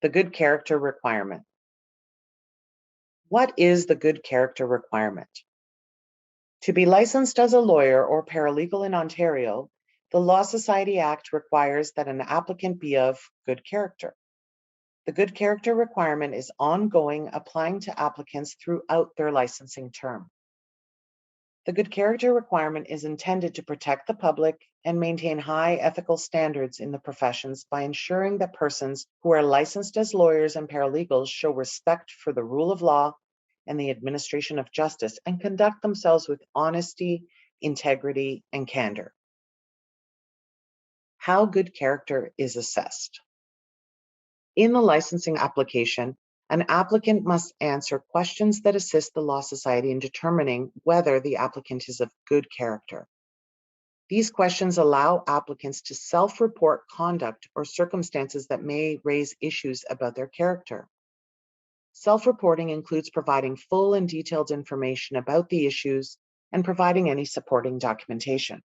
The good character requirement. What is the good character requirement? To be licensed as a lawyer or paralegal in Ontario, the Law Society Act requires that an applicant be of good character. The good character requirement is ongoing, applying to applicants throughout their licensing term. The good character requirement is intended to protect the public and maintain high ethical standards in the professions by ensuring that persons who are licensed as lawyers and paralegals show respect for the rule of law and the administration of justice and conduct themselves with honesty, integrity, and candor. How good character is assessed. In the licensing application, an applicant must answer questions that assist the Law Society in determining whether the applicant is of good character. These questions allow applicants to self-report conduct or circumstances that may raise issues about their character. Self-reporting includes providing full and detailed information about the issues and providing any supporting documentation.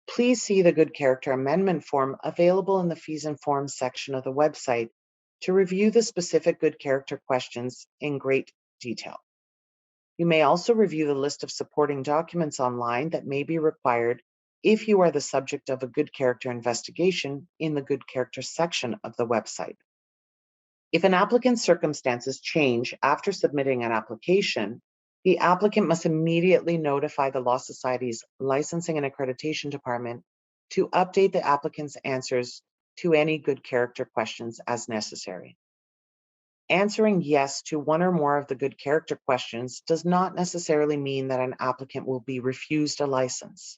Please see the Good Character Amendment form available in the Fees and Forms section of the website to review the specific good character questions in great detail. You may also review the list of supporting documents online that may be required if you are the subject of a good character investigation in the good character section of the website. If an applicant's circumstances change after submitting an application, the applicant must immediately notify the Law Society's Licensing and Accreditation Department to update the applicant's answers to any good character questions as necessary. Answering yes to one or more of the good character questions does not necessarily mean that an applicant will be refused a license.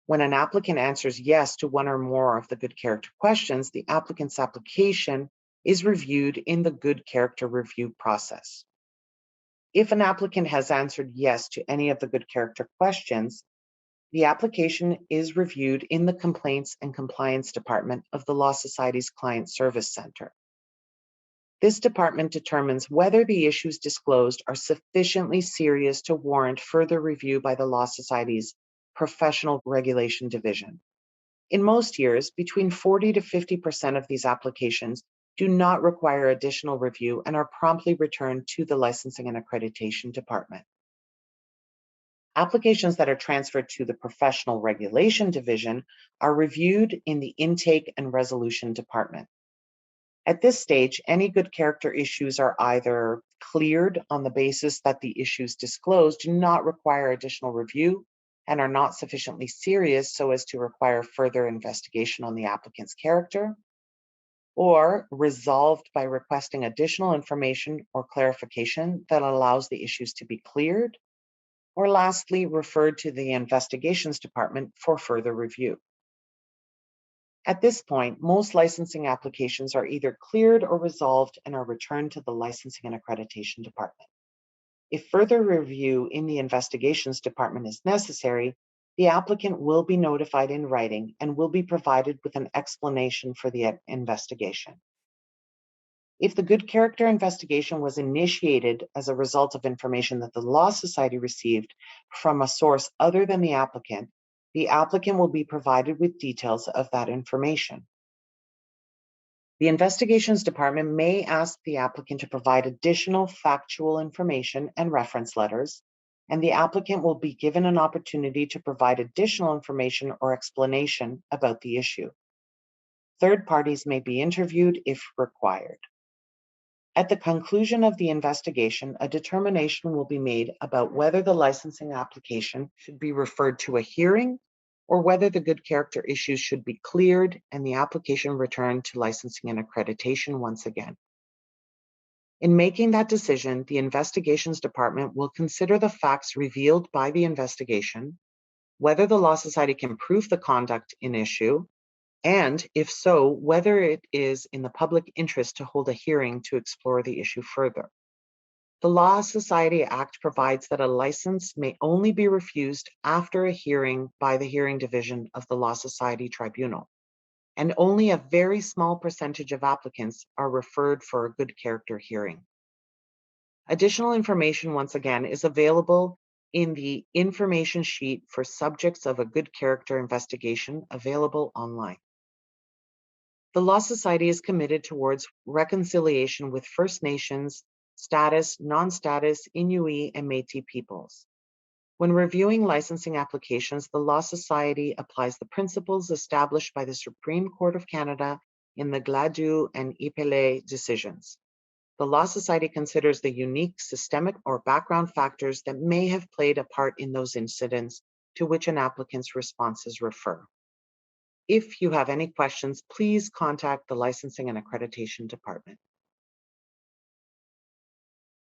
When an applicant answers yes to one or more of the good character questions, the applicant's application is reviewed in the good character review process. If an applicant has answered yes to any of the good character questions, the application is reviewed in the Complaints and Compliance Department of the Law Society's Client Service Center. This department determines whether the issues disclosed are sufficiently serious to warrant further review by the Law Society's Professional Regulation Division. In most years, between 40 to 50% of these applications do not require additional review and are promptly returned to the Licensing and Accreditation Department. Applications that are transferred to the Professional Regulation Division are reviewed in the Intake and Resolution Department. At this stage, any good character issues are either cleared on the basis that the issues disclosed do not require additional review and are not sufficiently serious so as to require further investigation on the applicant's character, or resolved by requesting additional information or clarification that allows the issues to be cleared, or lastly, referred to the Investigations Department for further review. At this point, most licensing applications are either cleared or resolved and are returned to the Licensing and Accreditation Department. If further review in the Investigations Department is necessary, the applicant will be notified in writing and will be provided with an explanation for the investigation. If the good character investigation was initiated as a result of information that the Law Society received from a source other than the applicant will be provided with details of that information. The Investigations Department may ask the applicant to provide additional factual information and reference letters, and the applicant will be given an opportunity to provide additional information or explanation about the issue. Third parties may be interviewed if required. At the conclusion of the investigation, a determination will be made about whether the licensing application should be referred to a hearing or whether the good character issues should be cleared and the application returned to licensing and accreditation once again. In making that decision, the Investigations Department will consider the facts revealed by the investigation, whether the Law Society can prove the conduct in issue, and if so, whether it is in the public interest to hold a hearing to explore the issue further. The Law Society Act provides that a license may only be refused after a hearing by the Hearing Division of the Law Society Tribunal, and only a very small percentage of applicants are referred for a good character hearing. Additional information, once again, is available in the information sheet for subjects of a good character investigation available online. The Law Society is committed towards reconciliation with First Nations, status, non-status, Inuit, and Métis peoples. When reviewing licensing applications, the Law Society applies the principles established by the Supreme Court of Canada in the Gladue and Ipele decisions. The Law Society considers the unique systemic or background factors that may have played a part in those incidents to which an applicant's responses refer. If you have any questions, please contact the Licensing and Accreditation Department.